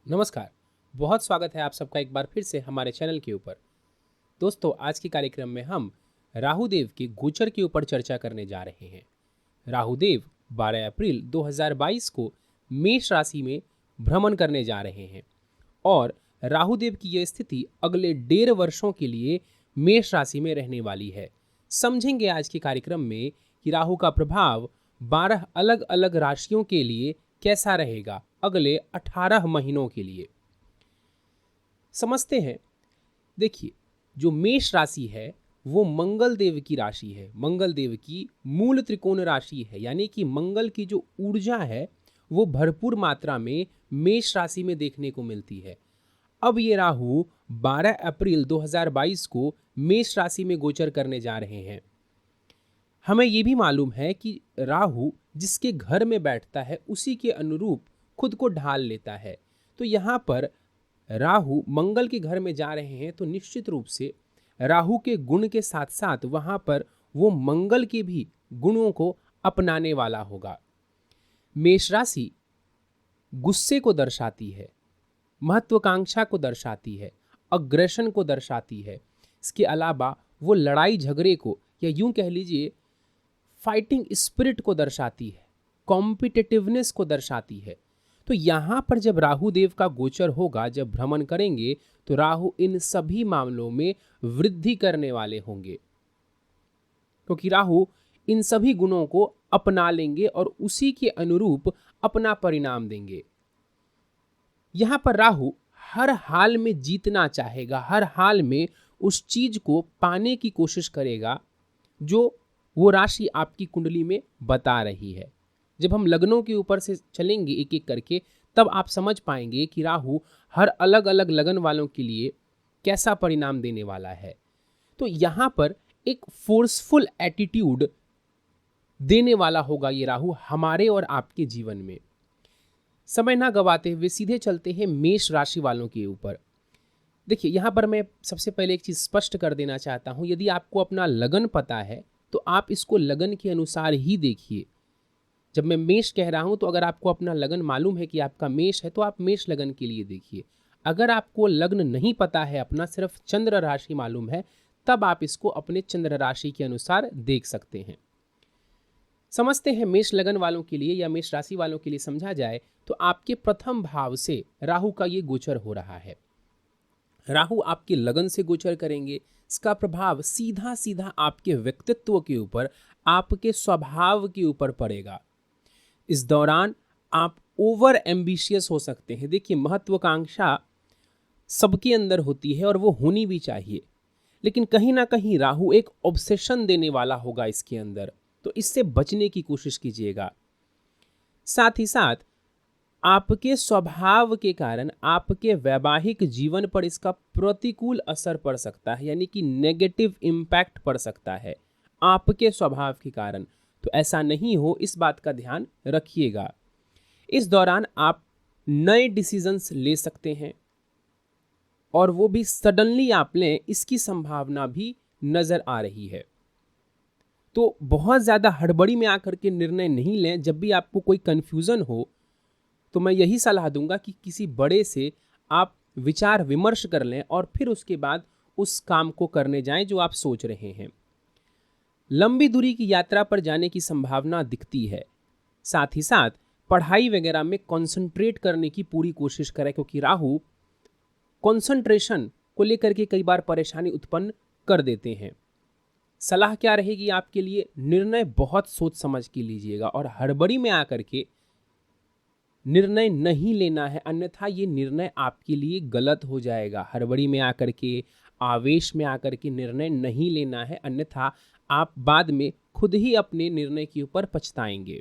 नमस्कार। बहुत स्वागत है आप सबका एक बार फिर से हमारे चैनल के ऊपर। दोस्तों, आज के कार्यक्रम में हम राहु देव के गोचर के ऊपर चर्चा करने जा रहे हैं। राहु देव 12 अप्रैल 2022 को मेष राशि में भ्रमण करने जा रहे हैं और राहु देव की यह स्थिति अगले 1.5 वर्षों के लिए मेष राशि में रहने वाली है। समझेंगे आज के कार्यक्रम में कि राहु का प्रभाव 12 अलग अलग राशियों के लिए कैसा रहेगा अगले 18 महीनों के लिए। समझते हैं। देखिए, जो मेष राशि है वो मंगल देव की राशि है, मंगल देव की मूल त्रिकोण राशि है, यानी कि मंगल की जो ऊर्जा है वो भरपूर मात्रा में मेष राशि में देखने को मिलती है। अब ये राहु 12 अप्रैल 2022 को मेष राशि में गोचर करने जा रहे हैं। हमें ये भी मालूम है कि राहु जिसके घर में बैठता है उसी के अनुरूप खुद को ढाल लेता है। तो यहाँ पर राहु मंगल के घर में जा रहे हैं तो निश्चित रूप से राहु के गुण के साथ साथ वहाँ पर वो मंगल के भी गुणों को अपनाने वाला होगा। मेष राशि गुस्से को दर्शाती है, महत्वाकांक्षा को दर्शाती है, अग्रेशन को दर्शाती है। इसके अलावा वो लड़ाई झगड़े को या यूं कह लीजिए फाइटिंग स्पिरिट को दर्शाती है, कॉम्पिटिटिवनेस को दर्शाती है। तो यहाँ पर जब राहु देव का गोचर होगा, जब भ्रमण करेंगे, तो राहु इन सभी मामलों में वृद्धि करने वाले होंगे, क्योंकि राहु इन सभी गुणों को अपना लेंगे और उसी के अनुरूप अपना परिणाम देंगे। यहाँ पर राहु हर हाल में जीतना चाहेगा, हर हाल में उस चीज को पाने की कोशिश करेगा जो वो राशि आपकी कुंडली में बता रही है। जब हम लग्नों के ऊपर से चलेंगे एक एक करके, तब आप समझ पाएंगे कि राहु हर अलग अलग लगन वालों के लिए कैसा परिणाम देने वाला है। तो यहाँ पर एक फोर्सफुल एटीट्यूड देने वाला होगा ये राहु हमारे और आपके जीवन में। समय ना गवाते हुए सीधे चलते हैं मेष राशि वालों के ऊपर। देखिए, यहाँ पर मैं सबसे पहले एक चीज़ स्पष्ट कर देना चाहता हूँ। यदि आपको अपना लगन पता है तो आप इसको लगन के अनुसार ही देखिए। जब मैं मेष कह रहा हूं तो अगर आपको अपना लगन मालूम है कि आपका मेष है तो आप मेष लगन के लिए देखिए। अगर आपको लग्न नहीं पता है, अपना सिर्फ चंद्र राशि मालूम है, तब आप इसको अपने चंद्र राशि के अनुसार देख सकते हैं। समझते हैं मेष लगन वालों के लिए या मेष राशि वालों के लिए समझा जाए तो आपके प्रथम भाव से राहु का ये गोचर हो रहा है। राहु आपके लगन से गोचर करेंगे। इसका प्रभाव सीधा सीधा आपके व्यक्तित्व के ऊपर, आपके स्वभाव के ऊपर पड़ेगा। इस दौरान आप ओवर एम्बिशियस हो सकते हैं। देखिए, महत्वाकांक्षा सबके अंदर होती है और वो होनी भी चाहिए, लेकिन कहीं ना कहीं राहु एक ऑब्सेशन देने वाला होगा इसके अंदर, तो इससे बचने की कोशिश कीजिएगा। साथ ही साथ आपके स्वभाव के कारण आपके वैवाहिक जीवन पर इसका प्रतिकूल असर पड़ सकता है, यानी कि नेगेटिव इम्पैक्ट पड़ सकता है आपके स्वभाव के कारण। तो ऐसा नहीं हो, इस बात का ध्यान रखिएगा। इस दौरान आप नए डिसीजंस ले सकते हैं और वो भी सडनली आप लें, इसकी संभावना भी नजर आ रही है। तो बहुत ज़्यादा हड़बड़ी में आकर के निर्णय नहीं लें। जब भी आपको कोई कंफ्यूजन हो तो मैं यही सलाह दूंगा कि किसी बड़े से आप विचार विमर्श कर लें और फिर उसके बाद उस काम को करने जाएं जो आप सोच रहे हैं। लंबी दूरी की यात्रा पर जाने की संभावना दिखती है। साथ ही साथ पढ़ाई वगैरह में कंसंट्रेट करने की पूरी कोशिश करें, क्योंकि राहु कंसंट्रेशन को लेकर के कई बार परेशानी उत्पन्न कर देते हैं। सलाह क्या रहेगी आपके लिए? निर्णय बहुत सोच समझ के लीजिएगा और हड़बड़ी में आकर के निर्णय नहीं लेना है, अन्यथा ये निर्णय आपके लिए गलत हो जाएगा। हड़बड़ी में आकर के, आवेश में आकर के निर्णय नहीं लेना है, अन्यथा आप बाद में खुद ही अपने निर्णय के ऊपर पछताएंगे।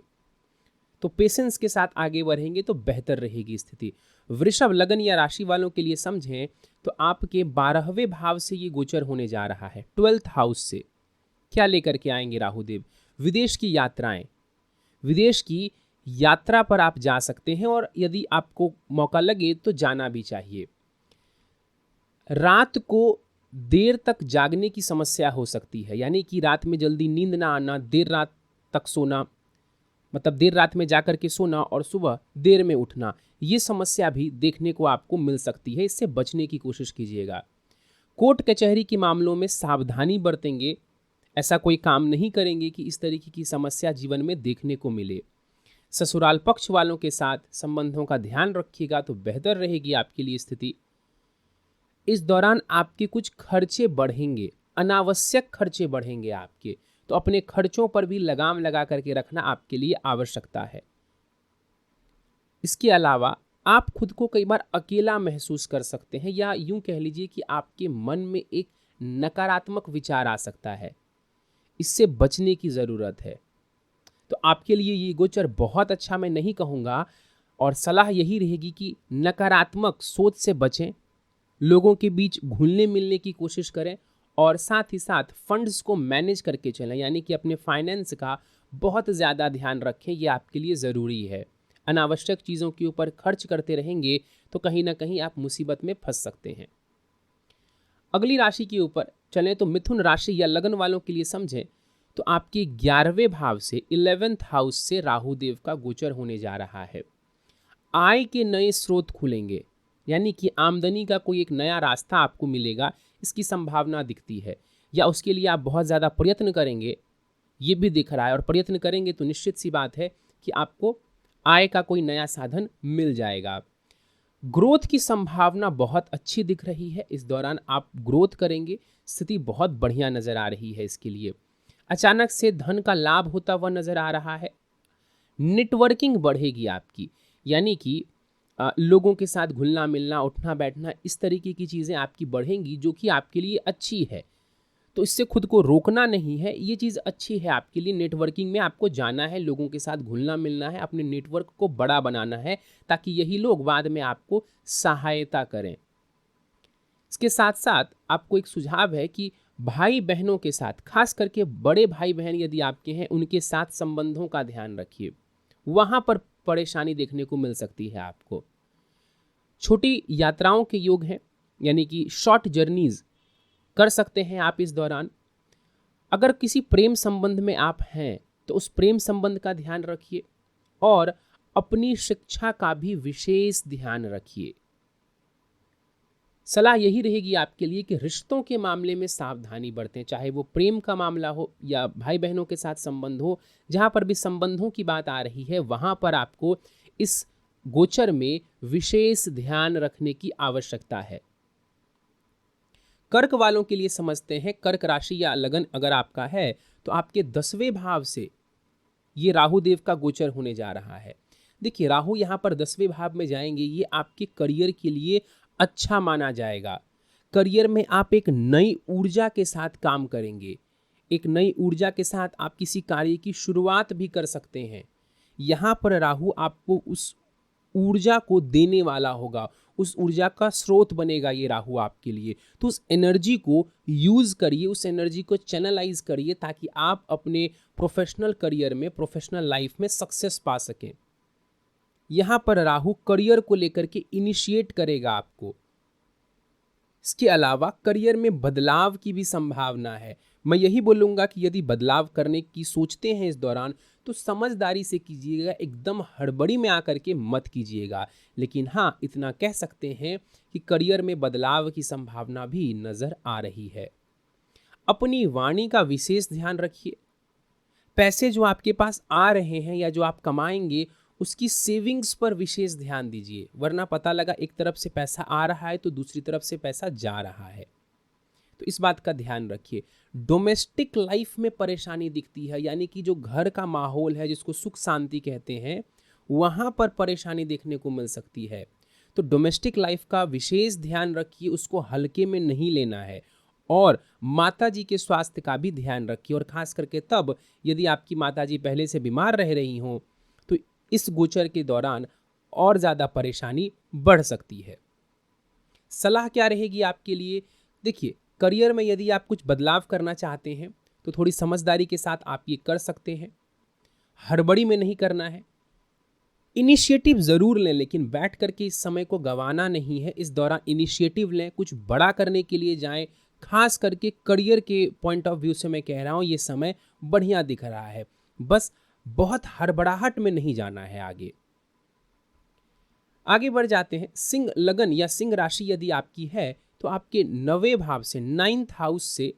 तो पेशेंस के साथ आगे बढ़ेंगे तो बेहतर रहेगी स्थिति। वृषभ लगन या राशि वालों के लिए समझें तो आपके 12वें भाव से ये गोचर होने जा रहा है, 12th हाउस से। क्या लेकर के आएंगे राहुदेव? विदेश की यात्राएं, विदेश की यात्रा पर आप जा सकते हैं और यदि आपको मौका लगे तो जाना भी चाहिए। रात को देर तक जागने की समस्या हो सकती है, यानी कि रात में जल्दी नींद ना आना, देर रात तक सोना, मतलब देर रात में जाकर के सोना और सुबह देर में उठना, ये समस्या भी देखने को आपको मिल सकती है। इससे बचने की कोशिश कीजिएगा। कोर्ट कचहरी के मामलों में सावधानी बरतेंगे, ऐसा कोई काम नहीं करेंगे कि इस तरीके की समस्या जीवन में देखने को मिले। ससुराल पक्ष वालों के साथ संबंधों का ध्यान रखिएगा तो बेहतर रहेगी आपके लिए स्थिति। इस दौरान आपके कुछ खर्चे बढ़ेंगे, अनावश्यक खर्चे बढ़ेंगे आपके, तो अपने खर्चों पर भी लगाम लगा करके रखना आपके लिए आवश्यकता है। इसके अलावा आप खुद को कई बार अकेला महसूस कर सकते हैं, या यूं कह लीजिए कि आपके मन में एक नकारात्मक विचार आ सकता है। इससे बचने की ज़रूरत है। तो आपके लिए ये गोचर बहुत अच्छा मैं नहीं कहूँगा, और सलाह यही रहेगी कि नकारात्मक सोच से बचें, लोगों के बीच घुलने मिलने की कोशिश करें, और साथ ही साथ फंड्स को मैनेज करके चलें, यानी कि अपने फाइनेंस का बहुत ज़्यादा ध्यान रखें। ये आपके लिए ज़रूरी है। अनावश्यक चीज़ों के ऊपर खर्च करते रहेंगे तो कहीं ना कहीं आप मुसीबत में फंस सकते हैं। अगली राशि के ऊपर चलें तो मिथुन राशि या लगन वालों के लिए समझें तो आपके 11वें भाव से 11th हाउस से राहु देव का गोचर होने जा रहा है। आय के नए स्रोत खुलेंगे, यानी कि आमदनी का कोई एक नया रास्ता आपको मिलेगा, इसकी संभावना दिखती है। या उसके लिए आप बहुत ज़्यादा प्रयत्न करेंगे, ये भी दिख रहा है, और प्रयत्न करेंगे तो निश्चित सी बात है कि आपको आय का कोई नया साधन मिल जाएगा। ग्रोथ की संभावना बहुत अच्छी दिख रही है। इस दौरान आप ग्रोथ करेंगे, स्थिति बहुत बढ़िया नज़र आ रही है इसके लिए। अचानक से धन का लाभ होता हुआ नज़र आ रहा है। नेटवर्किंग बढ़ेगी आपकी, यानी कि लोगों के साथ घुलना मिलना, उठना बैठना, इस तरीके की चीज़ें आपकी बढ़ेंगी, जो कि आपके लिए अच्छी है। तो इससे खुद को रोकना नहीं है, ये चीज़ अच्छी है आपके लिए। नेटवर्किंग में आपको जाना है, लोगों के साथ घुलना मिलना है, अपने नेटवर्क को बड़ा बनाना है, ताकि यही लोग बाद में आपको सहायता करें। इसके साथ साथ आपको एक सुझाव है कि भाई बहनों के साथ, खास करके बड़े भाई बहन यदि आपके हैं, उनके साथ संबंधों का ध्यान रखिए। वहाँ पर परेशानी देखने को मिल सकती है आपको। छोटी यात्राओं के योग हैं, यानी कि शॉर्ट जर्नीज कर सकते हैं आप इस दौरान। अगर किसी प्रेम संबंध में आप हैं तो उस प्रेम संबंध का ध्यान रखिए, और अपनी शिक्षा का भी विशेष ध्यान रखिए। सलाह यही रहेगी आपके लिए कि रिश्तों के मामले में सावधानी बरतें, चाहे वो प्रेम का मामला हो या भाई बहनों के साथ संबंध हो। जहाँ पर भी संबंधों की बात आ रही है, वहाँ पर आपको इस गोचर में विशेष ध्यान रखने की आवश्यकता है। कर्क वालों के लिए समझते हैं। कर्क राशि या लगन अगर आपका है तो आपके 10वें भाव से ये राहु देव का गोचर होने जा रहा है। देखिए, राहु यहाँ पर 10वें भाव में जाएंगे, ये आपके करियर के लिए अच्छा माना जाएगा। करियर में आप एक नई ऊर्जा के साथ काम करेंगे, एक नई ऊर्जा के साथ आप किसी कार्य की शुरुआत भी कर सकते हैं। यहाँ पर राहु आपको उस ऊर्जा को देने वाला होगा, उस ऊर्जा का स्रोत बनेगा ये राहु आपके लिए। तो उस एनर्जी को यूज़ करिए, उस एनर्जी को चैनलाइज करिए, ताकि आप अपने प्रोफेशनल करियर में, प्रोफेशनल लाइफ में सक्सेस पा सकें। यहाँ पर राहु करियर को लेकर के इनिशिएट करेगा आपको। इसके अलावा करियर में बदलाव की भी संभावना है। मैं यही बोलूँगा कि यदि बदलाव करने की सोचते हैं इस दौरान तो समझदारी से कीजिएगा, एकदम हड़बड़ी में आकर के मत कीजिएगा। लेकिन हाँ, इतना कह सकते हैं कि करियर में बदलाव की संभावना भी नज़र आ रही है। अपनी वाणी का विशेष ध्यान रखिए। पैसे जो आपके पास आ रहे हैं या जो आप कमाएंगे, उसकी सेविंग्स पर विशेष ध्यान दीजिए, वरना पता लगा एक तरफ से पैसा आ रहा है तो दूसरी तरफ से पैसा जा रहा है। तो इस बात का ध्यान रखिए। डोमेस्टिक लाइफ में परेशानी दिखती है, यानी कि जो घर का माहौल है, जिसको सुख शांति कहते हैं, वहाँ पर परेशानी देखने को मिल सकती है। तो डोमेस्टिक लाइफ का विशेष ध्यान रखिए, उसको हल्के में नहीं लेना है। और माता जी के स्वास्थ्य का भी ध्यान रखिए, और खास करके तब यदि आपकी माता जी पहले से बीमार रह रही हों तो इस गोचर के दौरान और ज़्यादा परेशानी बढ़ सकती है। सलाह क्या रहेगी आपके लिए? देखिए, करियर में यदि आप कुछ बदलाव करना चाहते हैं तो थोड़ी समझदारी के साथ आप ये कर सकते हैं। हड़बड़ी में नहीं करना है। इनिशिएटिव ज़रूर लें, लेकिन बैठ करके इस समय को गंवाना नहीं है। इस दौरान इनिशिएटिव लें, कुछ बड़ा करने के लिए जाएं। खास करके करियर के पॉइंट ऑफ व्यू से मैं कह रहा हूँ, ये समय बढ़िया दिख रहा है। बस बहुत हड़बड़ाहट में नहीं जाना है आगे। आगे बढ़ जाते हैं। सिंह लगन या सिंह राशि यदि आपकी है तो आपके 9वें भाव से, 9th हाउस से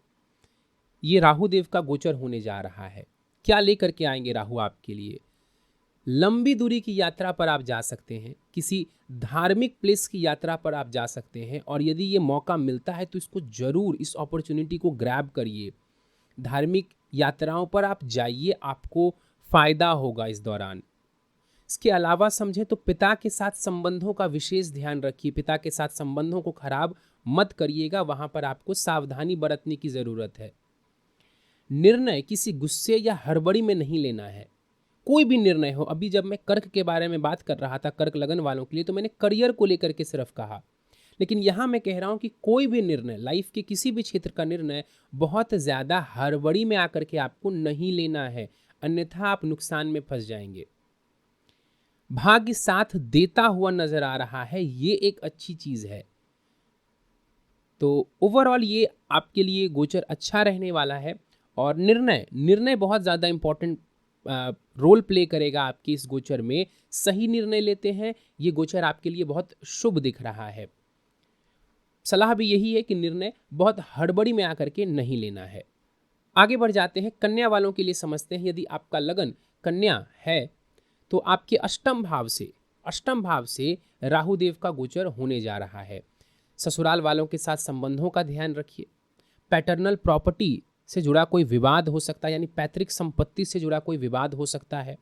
ये राहु देव का गोचर होने जा रहा है। क्या लेकर के आएंगे राहु आपके लिए? लंबी दूरी की यात्रा पर आप जा सकते हैं, किसी धार्मिक प्लेस की यात्रा पर आप जा सकते हैं, और यदि ये मौका मिलता है तो इसको जरूर, इस अपॉर्चुनिटी को ग्रैब करिए। धार्मिक यात्राओं पर आप जाइए, आपको फायदा होगा इस दौरान। इसके अलावा समझें तो पिता के साथ संबंधों का विशेष ध्यान रखिए। पिता के साथ संबंधों को खराब मत करिएगा, वहां पर आपको सावधानी बरतने की जरूरत है। निर्णय किसी गुस्से या हड़बड़ी में नहीं लेना है। कोई भी निर्णय हो, अभी जब मैं कर्क के बारे में बात कर रहा था, कर्क लगन वालों के लिए, तो मैंने करियर को लेकर के सिर्फ कहा, लेकिन यहां मैं कह रहा हूं कि कोई भी निर्णय, लाइफ के किसी भी क्षेत्र का निर्णय बहुत ज्यादा हड़बड़ी में आकर के आपको नहीं लेना है, अन्यथा आप नुकसान में फंस जाएंगे। भाग्य साथ देता हुआ नजर आ रहा है, ये एक अच्छी चीज है। तो ओवरऑल ये आपके लिए गोचर अच्छा रहने वाला है। और निर्णय बहुत ज़्यादा इंपॉर्टेंट रोल प्ले करेगा आपके इस गोचर में। सही निर्णय लेते हैं, ये गोचर आपके लिए बहुत शुभ दिख रहा है। सलाह भी यही है कि निर्णय बहुत हड़बड़ी में आकर के नहीं लेना है। आगे बढ़ जाते हैं, कन्या वालों के लिए समझते हैं। यदि आपका लगन कन्या है तो आपके अष्टम भाव से राहु देव का गोचर होने जा रहा है। ससुराल वालों के साथ संबंधों का ध्यान रखिए। पैटर्नल प्रॉपर्टी से जुड़ा कोई विवाद हो सकता है, यानी पैतृक संपत्ति से जुड़ा कोई विवाद हो सकता है।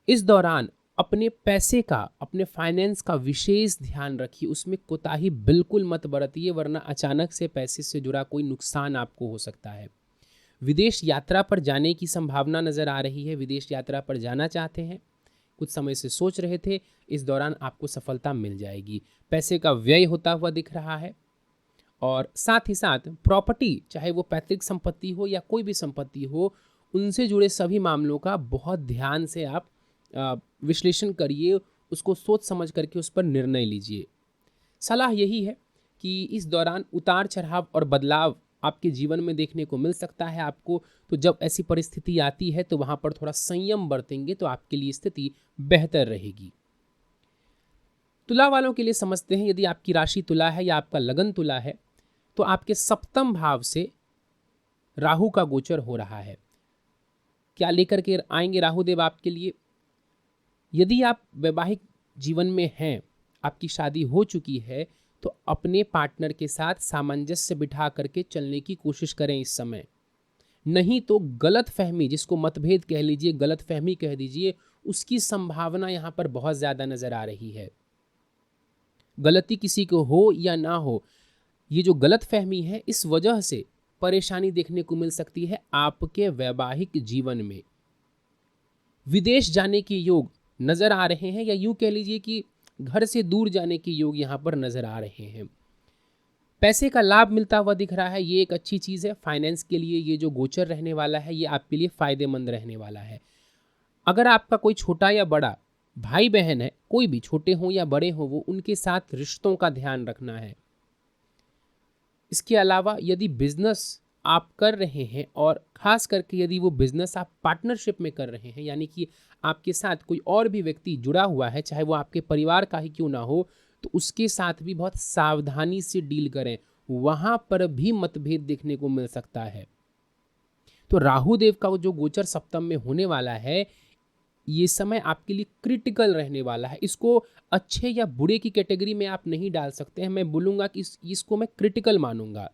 इस दौरान अपने पैसे का, अपने फाइनेंस का विशेष ध्यान रखिए, उसमें कोताही बिल्कुल मत बरतिए, वरना अचानक से पैसे से जुड़ा कोई नुकसान आपको हो सकता है। विदेश यात्रा पर जाने की संभावना नजर आ रही है। विदेश यात्रा पर जाना चाहते हैं, कुछ समय से सोच रहे थे, इस दौरान आपको सफलता मिल जाएगी। पैसे का व्यय होता हुआ दिख रहा है। और साथ ही साथ प्रॉपर्टी, चाहे वो पैतृक संपत्ति हो या कोई भी संपत्ति हो, उनसे जुड़े सभी मामलों का बहुत ध्यान से आप विश्लेषण करिए, उसको सोच समझ करके उस पर निर्णय लीजिए। सलाह यही है कि इस दौरान उतार चढ़ाव और बदलाव आपके जीवन में देखने को मिल सकता है आपको। तो जब ऐसी परिस्थिति आती है तो वहाँ पर थोड़ा संयम बरतेंगे तो आपके लिए स्थिति बेहतर रहेगी। तुला वालों के लिए समझते हैं। यदि आपकी राशि तुला है या आपका लगन तुला है तो आपके सप्तम भाव से राहु का गोचर हो रहा है। क्या लेकर के आएंगे राहु देव आपके लिए? यदि आप वैवाहिक जीवन में हैं, आपकी शादी हो चुकी है, तो अपने पार्टनर के साथ सामंजस्य बिठा करके चलने की कोशिश करें इस समय। नहीं तो गलत फहमी, जिसको मतभेद कह लीजिए, गलत फहमी कह दीजिए, उसकी संभावना यहाँ पर बहुत ज़्यादा नज़र आ रही है। गलती किसी को हो या ना हो, ये जो गलत फहमी है, इस वजह से परेशानी देखने को मिल सकती है आपके वैवाहिक जीवन में। विदेश जाने के योग नजर आ रहे हैं, या यूं कह लीजिए कि घर से दूर जाने के योग यहां पर नजर आ रहे हैं। पैसे का लाभ मिलता हुआ दिख रहा है, ये एक अच्छी चीज है। फाइनेंस के लिए ये जो गोचर रहने वाला है, ये आपके लिए फायदेमंद रहने वाला है। अगर आपका कोई छोटा या बड़ा भाई बहन है, कोई भी, छोटे हों या बड़े हों, वो उनके साथ रिश्तों का ध्यान रखना है। इसके अलावा यदि बिजनेस आप कर रहे हैं, और खास करके यदि वो बिजनेस आप पार्टनरशिप में कर रहे हैं, यानी कि आपके साथ कोई और भी व्यक्ति जुड़ा हुआ है, चाहे वो आपके परिवार का ही क्यों ना हो, तो उसके साथ भी बहुत सावधानी से डील करें, वहां पर भी मतभेद देखने को मिल सकता है। तो राहु देव का जो गोचर सप्तम में होने वाला है, ये समय आपके लिए क्रिटिकल रहने वाला है। इसको अच्छे या बुरे की कैटेगरी में आप नहीं डाल सकते हैं। मैं बोलूँगा कि इसको मैं क्रिटिकल मानूंगा।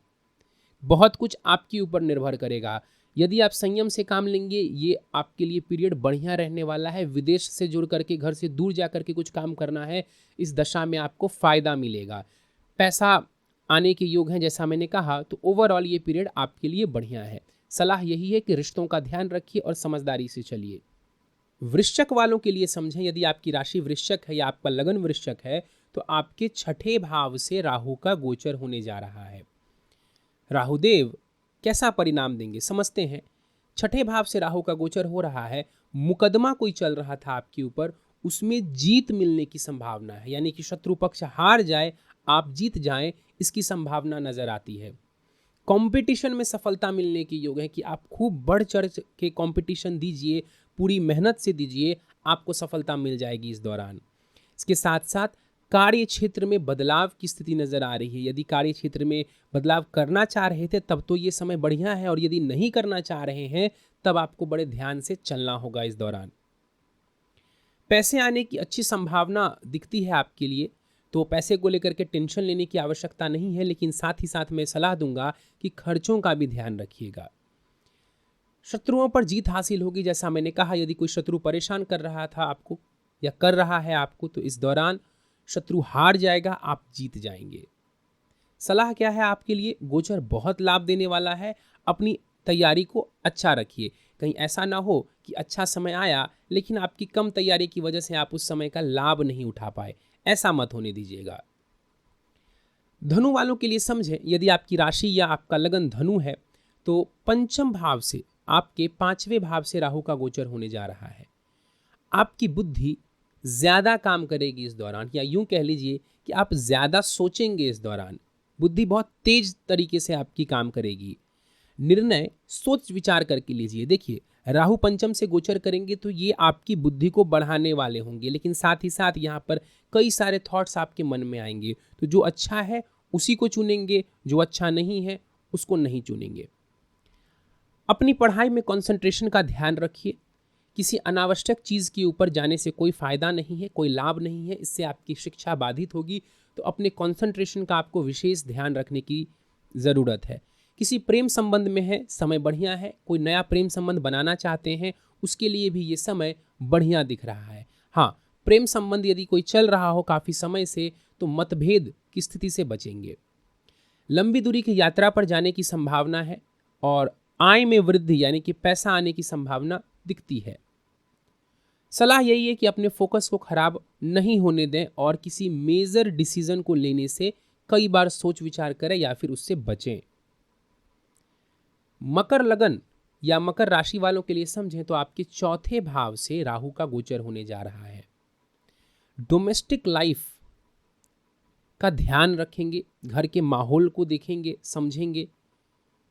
बहुत कुछ आपके ऊपर निर्भर करेगा। यदि आप संयम से काम लेंगे, ये आपके लिए पीरियड बढ़िया रहने वाला है। विदेश से जुड़ करके, घर से दूर जा करके कुछ काम करना है, इस दशा में आपको फ़ायदा मिलेगा। पैसा आने के योग हैं जैसा मैंने कहा। तो ओवरऑल ये पीरियड आपके लिए बढ़िया है। सलाह यही है कि रिश्तों का ध्यान रखिए और समझदारी से चलिए। वृश्चिक वालों के लिए समझें, यदि आपकी राशि वृश्चिक है या आपका लगन वृश्चिक है, तो आपके छठे भाव से राहु का गोचर होने जा रहा है। राहुदेव कैसा परिणाम देंगे समझते हैं। छठे भाव से राहु का गोचर हो रहा है। मुकदमा कोई चल रहा था आपके ऊपर, उसमें जीत मिलने की संभावना है, यानी कि शत्रु पक्ष हार जाए, आप जीत जाएं, इसकी संभावना नजर आती है। कंपटीशन में सफलता मिलने के योग है कि आप खूब बढ़ चढ़ के कंपटीशन दीजिए, पूरी मेहनत से दीजिए, आपको सफलता मिल जाएगी इस दौरान। इसके साथ साथ कार्य क्षेत्र में बदलाव की स्थिति नजर आ रही है। यदि कार्य क्षेत्र में बदलाव करना चाह रहे थे तब तो ये समय बढ़िया है, और यदि नहीं करना चाह रहे हैं तब आपको बड़े ध्यान से चलना होगा इस दौरान। पैसे आने की अच्छी संभावना दिखती है आपके लिए, तो पैसे को लेकर के टेंशन लेने की आवश्यकता नहीं है, लेकिन साथ ही साथ मैं सलाह दूंगा कि खर्चों का भी ध्यान रखिएगा। शत्रुओं पर जीत हासिल होगी। जैसा मैंने कहा, यदि कोई शत्रु परेशान कर रहा था आपको या कर रहा है आपको, तो इस दौरान शत्रु हार जाएगा, आप जीत जाएंगे। सलाह क्या है आपके लिए? गोचर बहुत लाभ देने वाला है, अपनी तैयारी को अच्छा रखिए। कहीं ऐसा ना हो कि अच्छा समय आया लेकिन आपकी कम तैयारी की वजह से आप उस समय का लाभ नहीं उठा पाए, ऐसा मत होने दीजिएगा। धनु वालों के लिए समझें, यदि आपकी राशि या आपका लगन धनु है तो पंचम भाव से, आपके पांचवें भाव से राहु का गोचर होने जा रहा है। आपकी बुद्धि ज्यादा काम करेगी इस दौरान, या यूं कह लीजिए कि आप ज्यादा सोचेंगे इस दौरान। बुद्धि बहुत तेज तरीके से आपकी काम करेगी। निर्णय सोच विचार करके लीजिए। देखिए, राहु पंचम से गोचर करेंगे तो ये आपकी बुद्धि को बढ़ाने वाले होंगे, लेकिन साथ ही साथ यहाँ पर कई सारे थॉट्स आपके मन में आएंगे। तो जो अच्छा है उसी को चुनेंगे, जो अच्छा नहीं है उसको नहीं चुनेंगे। अपनी पढ़ाई में कंसंट्रेशन का ध्यान रखिए। किसी अनावश्यक चीज़ के ऊपर जाने से कोई फायदा नहीं है, कोई लाभ नहीं है, इससे आपकी शिक्षा बाधित होगी। तो अपने कंसंट्रेशन का आपको विशेष ध्यान रखने की ज़रूरत है। किसी प्रेम संबंध में है, समय बढ़िया है। कोई नया प्रेम संबंध बनाना चाहते हैं, उसके लिए भी ये समय बढ़िया दिख रहा है। हाँ, प्रेम संबंध यदि कोई चल रहा हो काफ़ी समय से, तो मतभेद की स्थिति से बचेंगे। लंबी दूरी की यात्रा पर जाने की संभावना है, और आय में वृद्धि यानी कि पैसा आने की संभावना दिखती है। सलाह यही है कि अपने फोकस को खराब नहीं होने दें, और किसी मेजर डिसीजन को लेने से कई बार सोच विचार करें या फिर उससे बचें। मकर लगन या मकर राशि वालों के लिए समझें तो आपके चौथे भाव से राहु का गोचर होने जा रहा है। डोमेस्टिक लाइफ का ध्यान रखेंगे, घर के माहौल को देखेंगे, समझेंगे,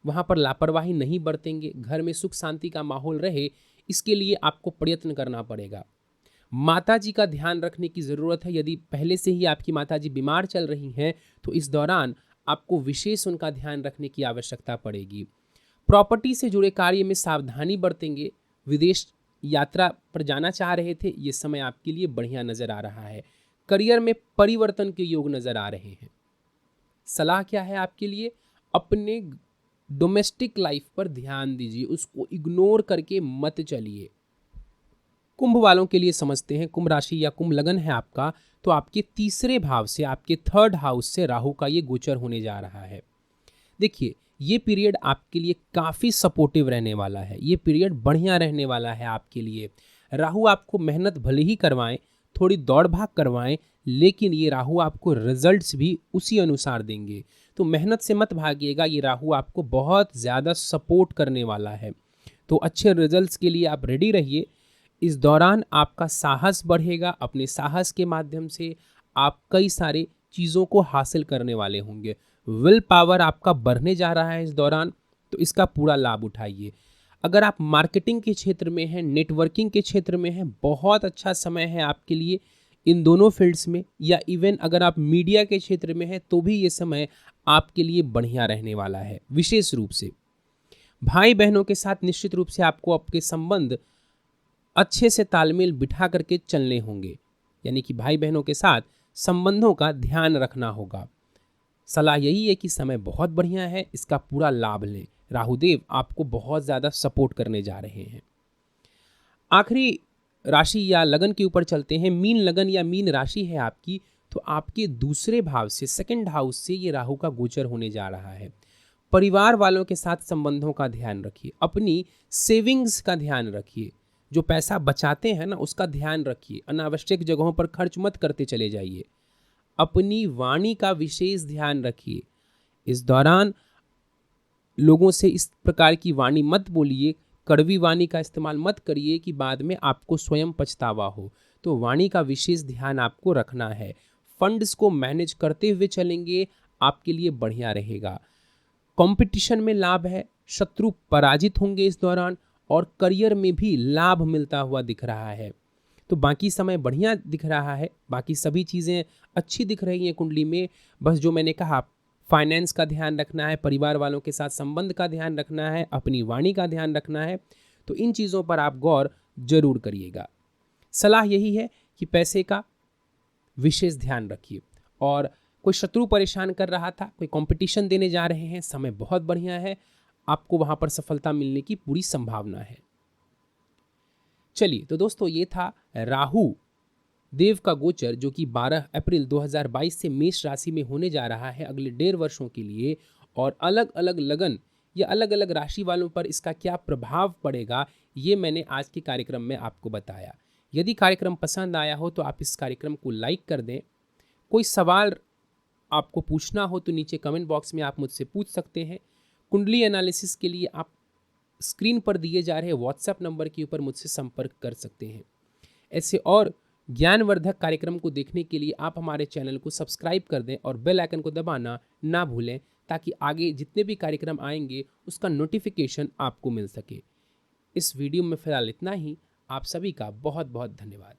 वहां पर लापरवाही नहीं बरतेंगे, घर में सुख शांति का माहौल रहे, इसके लिए आपको प्रयत्न करना पड़ेगा। माता जी का ध्यान रखने की ज़रूरत है। यदि पहले से ही आपकी माता जी बीमार चल रही हैं तो इस दौरान आपको विशेष उनका ध्यान रखने की आवश्यकता पड़ेगी। प्रॉपर्टी से जुड़े कार्य में सावधानी बरतेंगे। विदेश यात्रा पर जाना चाह रहे थे, ये समय आपके लिए बढ़िया नज़र आ रहा है। करियर में परिवर्तन के योग नज़र आ रहे हैं। सलाह क्या है आपके लिए? अपने डोमेस्टिक लाइफ पर ध्यान दीजिए, उसको इग्नोर करके मत चलिए। कुंभ वालों के लिए समझते हैं। कुंभ राशि या कुंभ लगन है आपका, तो आपके तीसरे भाव से, आपके थर्ड हाउस से राहु का ये गोचर होने जा रहा है। देखिए, ये पीरियड आपके लिए काफ़ी सपोर्टिव रहने वाला है। ये पीरियड बढ़िया रहने वाला है आपके लिए। राहु आपको मेहनत भले ही करवाएं, थोड़ी दौड़ भाग करवाएं, लेकिन ये राहु आपको रिजल्ट्स भी उसी अनुसार देंगे। तो मेहनत से मत भागिएगा, ये राहु आपको बहुत ज़्यादा सपोर्ट करने वाला है। तो अच्छे रिजल्ट्स के लिए आप रेडी रहिए। इस दौरान आपका साहस बढ़ेगा। अपने साहस के माध्यम से आप कई सारे चीज़ों को हासिल करने वाले होंगे। विल पावर आपका बढ़ने जा रहा है इस दौरान, तो इसका पूरा लाभ उठाइए। अगर आप मार्केटिंग के क्षेत्र में हैं, नेटवर्किंग के क्षेत्र में हैं, बहुत अच्छा समय है आपके लिए इन दोनों फील्ड्स में। या इवन अगर आप मीडिया के क्षेत्र में हैं तो भी ये समय आपके लिए बढ़िया रहने वाला है। विशेष रूप से भाई बहनों के साथ निश्चित रूप से आपको आपके संबंध अच्छे से तालमेल बिठा करके चलने होंगे, यानी कि भाई बहनों के साथ संबंधों का ध्यान रखना होगा। सलाह यही है कि समय बहुत बढ़िया है, इसका पूरा लाभ लें। राहुदेव आपको बहुत ज़्यादा सपोर्ट करने जा रहे हैं। आखिरी राशि या लगन के ऊपर चलते हैं। मीन लगन या मीन राशि है आपकी, तो आपके दूसरे भाव से, सेकंड हाउस से ये राहु का गोचर होने जा रहा है। परिवार वालों के साथ संबंधों का ध्यान रखिए। अपनी सेविंग्स का ध्यान रखिए। जो पैसा बचाते हैं ना, उसका ध्यान रखिए। अनावश्यक जगहों पर खर्च मत करते चले जाइए। अपनी वाणी का विशेष ध्यान रखिए। इस दौरान लोगों से इस प्रकार की वाणी मत बोलिए, कड़वी वाणी का इस्तेमाल मत करिए कि बाद में आपको स्वयं पछतावा हो। तो वाणी का विशेष ध्यान आपको रखना है। फंड्स को मैनेज करते हुए चलेंगे, आपके लिए बढ़िया रहेगा। कंपटीशन में लाभ है, शत्रु पराजित होंगे इस दौरान, और करियर में भी लाभ मिलता हुआ दिख रहा है। तो बाकी समय बढ़िया दिख रहा है, बाकी सभी चीज़ें अच्छी दिख रही हैं कुंडली में। बस जो मैंने कहा, फाइनेंस का ध्यान रखना है, परिवार वालों के साथ संबंध का ध्यान रखना है, अपनी वाणी का ध्यान रखना है। तो इन चीज़ों पर आप गौर जरूर करिएगा। सलाह यही है कि पैसे का विशेष ध्यान रखिए। और कोई शत्रु परेशान कर रहा था, कोई कंपटीशन देने जा रहे हैं, समय बहुत बढ़िया है, आपको वहां पर सफलता मिलने की पूरी संभावना है। चलिए, तो दोस्तों ये था राहु देव का गोचर, जो कि 12 अप्रैल 2022 से मेष राशि में होने जा रहा है अगले 1.5 वर्षों के लिए। और अलग अलग लगन या अलग अलग राशि वालों पर इसका क्या प्रभाव पड़ेगा, ये मैंने आज के कार्यक्रम में आपको बताया। यदि कार्यक्रम पसंद आया हो तो आप इस कार्यक्रम को लाइक कर दें। कोई सवाल आपको पूछना हो तो नीचे कमेंट बॉक्स में आप मुझसे पूछ सकते हैं। कुंडली एनालिसिस के लिए आप स्क्रीन पर दिए जा रहे व्हाट्सएप नंबर के ऊपर मुझसे संपर्क कर सकते हैं। ऐसे और ज्ञानवर्धक कार्यक्रम को देखने के लिए आप हमारे चैनल को सब्सक्राइब कर दें और बेल आइकन को दबाना ना भूलें, ताकि आगे जितने भी कार्यक्रम आएंगे उसका नोटिफिकेशन आपको मिल सके। इस वीडियो में फ़िलहाल इतना ही। आप सभी का बहुत बहुत धन्यवाद।